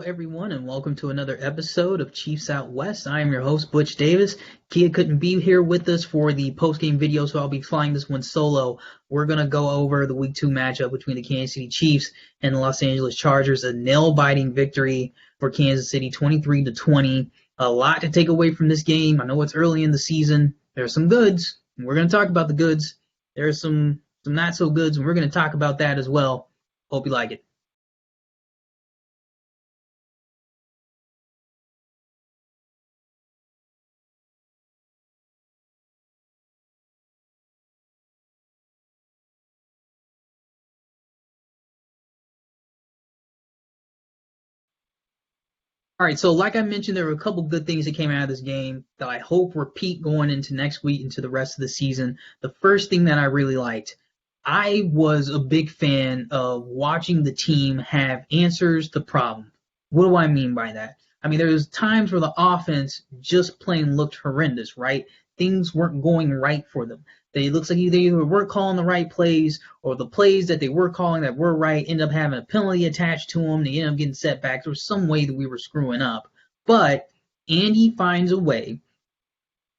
everyone, and welcome to another episode of Chiefs Out West. I am your host, Butch Davis. Kia couldn't be here with us for the post-game video, so I'll be flying this one solo. We're going to go over the Week 2 matchup between the Kansas City Chiefs and the Los Angeles Chargers, a nail-biting victory for Kansas City, 23-20. A lot to take away from this game. I know it's early in the season. There are some goods, and we're going to talk about the goods. There are some not-so-goods, and we're going to talk about that as well. Hope you like it. All right, so like I mentioned, there were a couple good things that came out of this game that I hope repeat going into next week, into the rest of the season. The first thing that I really liked, I was a big fan of watching the team have answers to problems. What do I mean by that? I mean, there was times where the offense just plain looked horrendous, right? Things weren't going right for them. They looks like they either weren't calling the right plays, or the plays that they were calling that were right ended up having a penalty attached to them. They ended up getting setbacks. There was some way that we were screwing up. But Andy finds a way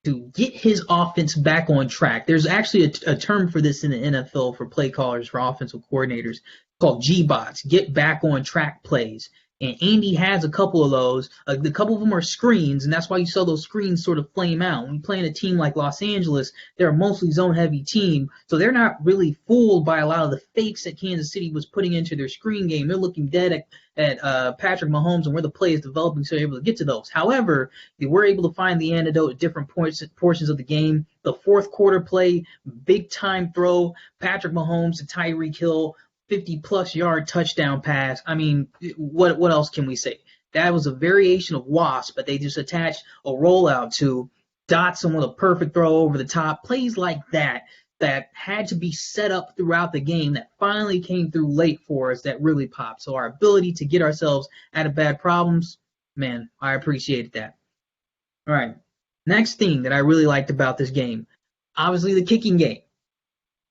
to get his offense back on track. There's actually a term for this in the NFL for play callers, for offensive coordinators, called G-bots, get back on track plays. And Andy has a couple of those. A couple of them are screens, and that's why you saw those screens sort of flame out. When you play in a team like Los Angeles, they're a mostly zone-heavy team, so they're not really fooled by a lot of the fakes that Kansas City was putting into their screen game. They're looking dead at Patrick Mahomes and where the play is developing, so they're able to get to those. However, they were able to find the antidote at different portions of the game. The fourth quarter play, big-time throw, Patrick Mahomes to Tyreek Hill, 50-plus yard touchdown pass. I mean, what else can we say? That was a variation of Wasp, but they just attached a rollout to Dotson with a perfect throw over the top. Plays like that had to be set up throughout the game that finally came through late for us that really popped. So our ability to get ourselves out of bad problems, man, I appreciated that. All right. Next thing that I really liked about this game, obviously the kicking game.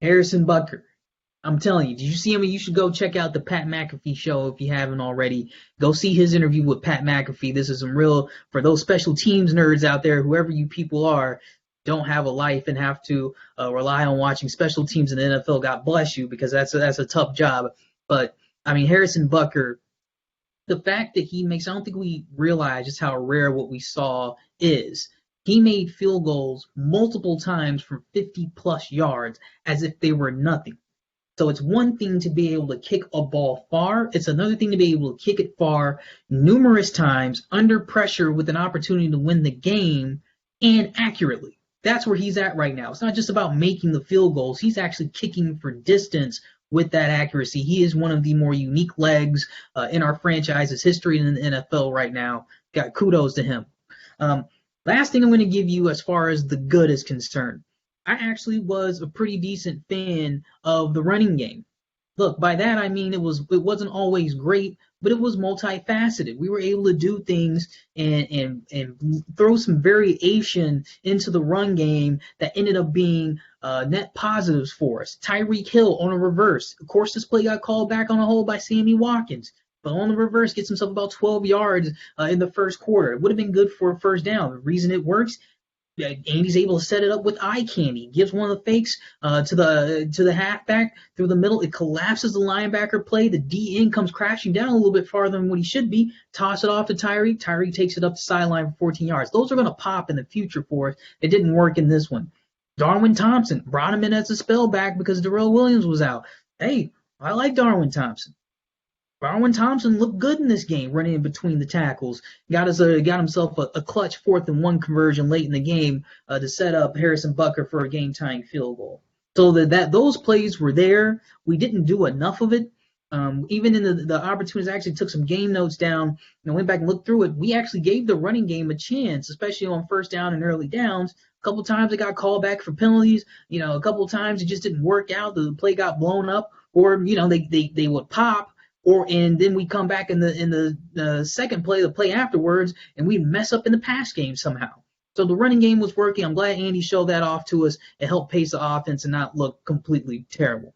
Harrison Butker. I'm telling you, did you see him? You should go check out the Pat McAfee show if you haven't already. Go see his interview with Pat McAfee. This is some real, for those special teams nerds out there, whoever you people are, don't have a life and have to rely on watching special teams in the NFL. God bless you, because that's a tough job. But, I mean, Harrison Butker, the fact that he makes, I don't think we realize just how rare what we saw is. He made field goals multiple times from 50-plus yards as if they were nothing. So it's one thing to be able to kick a ball far. It's another thing to be able to kick it far numerous times under pressure with an opportunity to win the game and accurately. That's where he's at right now. It's not just about making the field goals. He's actually kicking for distance with that accuracy. He is one of the more unique legs in our franchise's history in the NFL right now. Got kudos to him. Last thing I'm going to give you as far as the good is concerned. I actually was a pretty decent fan of the running game. Look, by that I mean it wasn't always great, but it was multifaceted. We were able to do things and throw some variation into the run game that ended up being net positives for us. Tyreek Hill on a reverse. Of course, this play got called back on a hold by Sammy Watkins. But on the reverse, gets himself about 12 yards in the first quarter. It would have been good for a first down. The reason it works, Andy's able to set it up with eye candy. Gives one of the fakes to the halfback through the middle. It collapses the linebacker play. The DN comes crashing down a little bit farther than what he should be. Toss it off to Tyreek. Tyreek takes it up the sideline for 14 yards. Those are going to pop in the future for us. It didn't work in this one. Darwin Thompson brought him in as a spellback because Darrell Williams was out. Hey, I like Darwin Thompson. Darwin Thompson looked good in this game, running in between the tackles. Got himself a clutch 4th-and-1 conversion late in the game to set up Harrison Butker for a game-tying field goal. So that those plays were there. We didn't do enough of it. Even in the opportunities, I actually took some game notes down and went back and looked through it. We actually gave the running game a chance, especially on first down and early downs. A couple times it got called back for penalties. A couple times it just didn't work out. The play got blown up, or they would pop. And then we come back in the second play, the play afterwards, and we mess up in the pass game somehow. So the running game was working. I'm glad Andy showed that off to us. It helped pace the offense and not look completely terrible.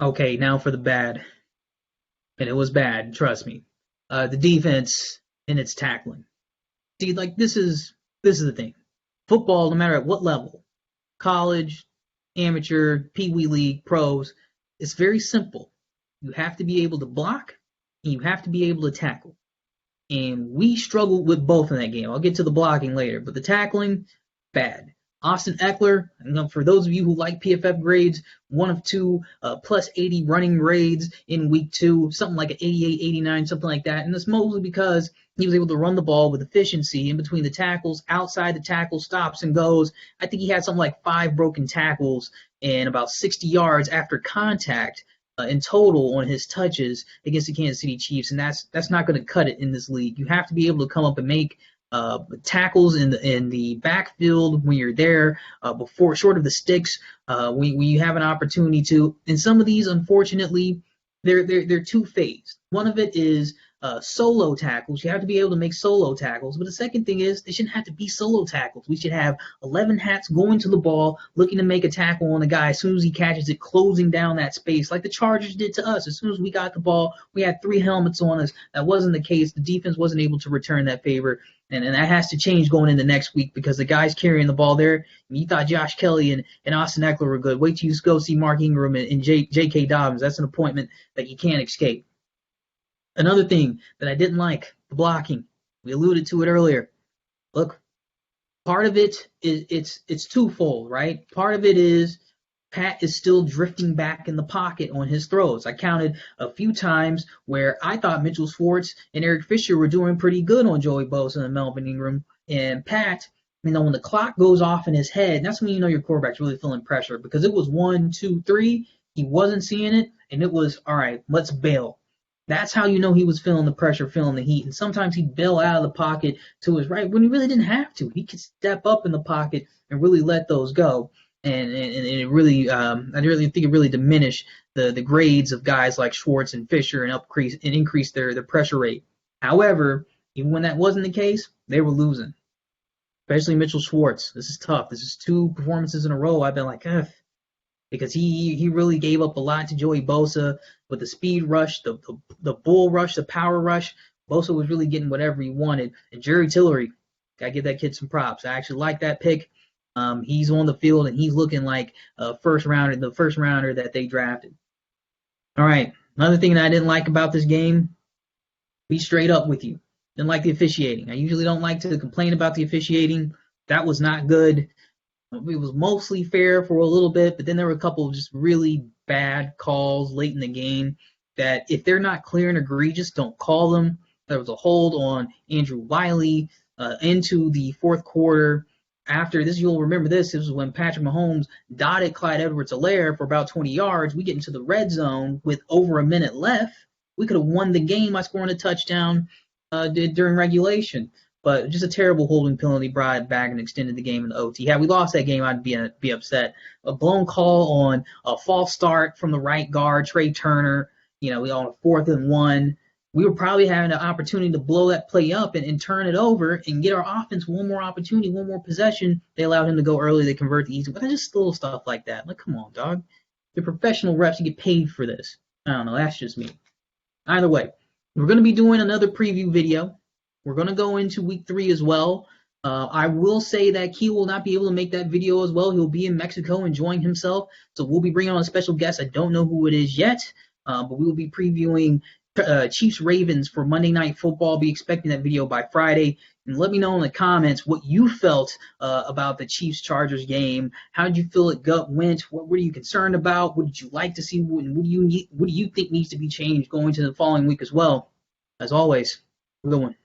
Okay, now for the bad, and it was bad. Trust me. The defense and its tackling. See, like this is the thing. Football, no matter at what level, college, amateur, pee wee league, pros, it's very simple. You have to be able to block and you have to be able to tackle. And we struggled with both in that game. I'll get to the blocking later, but the tackling, bad. Austin Eckler, for those of you who like PFF grades, one of two plus 80 running grades in week 2, something like an 88, 89, something like that. And that's mostly because he was able to run the ball with efficiency in between the tackles, outside the tackle, stops and goes. I think he had something like 5 broken tackles and about 60 yards after contact in total on his touches against the Kansas City Chiefs, and that's not going to cut it in this league. You have to be able to come up and make tackles in the backfield when you're there, before short of the sticks, when you have an opportunity to. And some of these, unfortunately, they're two-phased. One of it is solo tackles. You have to be able to make solo tackles. But the second thing is they shouldn't have to be solo tackles. We should have 11 hats going to the ball, looking to make a tackle on the guy as soon as he catches it, closing down that space like the Chargers did to us. As soon as we got the ball, we had 3 helmets on us. That wasn't the case. The defense wasn't able to return that favor. And that has to change going into next week because the guys carrying the ball there, you thought Josh Kelly and Austin Eckler were good. Wait till you go see Mark Ingram and J.K. Dobbins. That's an appointment that you can't escape. Another thing that I didn't like, the blocking. We alluded to it earlier. Look, part of it is it's twofold, right? Part of it is Pat is still drifting back in the pocket on his throws. I counted a few times where I thought Mitchell Schwartz and Eric Fisher were doing pretty good on Joey Bosa and Melvin Ingram. And Pat, when the clock goes off in his head, that's when you know your quarterback's really feeling pressure because it was 1, 2, 3. He wasn't seeing it, and it was, all right, let's bail. That's how you know he was feeling the pressure, feeling the heat. And sometimes he'd bail out of the pocket to his right when he really didn't have to. He could step up in the pocket and really let those go. And it really, I really think it really diminished the grades of guys like Schwartz and Fisher and increase their pressure rate. However, even when that wasn't the case, they were losing. Especially Mitchell Schwartz. This is tough. This is 2 performances in a row I've been like, ugh. Because he really gave up a lot to Joey Bosa with the speed rush, the bull rush, the power rush. Bosa was really getting whatever he wanted. And Jerry Tillery, gotta give that kid some props. I actually like that pick. He's on the field and he's looking like the first rounder that they drafted. All right, another thing that I didn't like about this game, be straight up with you. Didn't like the officiating. I usually don't like to complain about the officiating. That was not good. It was mostly fair for a little bit, but then there were a couple of just really bad calls late in the game that if they're not clear and egregious, don't call them. There was a hold on Andrew Wiley into the fourth quarter. After this, you'll remember this was when Patrick Mahomes dotted Clyde Edwards-Helaire for about 20 yards. We get into the red zone with over a minute left. We could have won the game by scoring a touchdown during regulation. But just a terrible holding penalty brought it back and extended the game in the OT. Had we lost that game, I'd be upset. A blown call on a false start from the right guard, Trey Turner, on a 4th and 1. We were probably having an opportunity to blow that play up and turn it over and get our offense one more opportunity, one more possession. They allowed him to go early. They convert the easy. But just little stuff like that. Like, come on, dog. You're professional refs. You get paid for this. I don't know. That's just me. Either way, we're going to be doing another preview video. We're going to go into week 3 as well. I will say that Key will not be able to make that video as well. He'll be in Mexico enjoying himself. So we'll be bringing on a special guest. I don't know who it is yet, but we will be previewing Chiefs Ravens for Monday Night Football. Be expecting that video by Friday. And let me know in the comments what you felt about the Chiefs Chargers game. How did you feel it gut went? What were you concerned about? What did you like to see? What do you think needs to be changed going to the following week as well? As always, have a good one.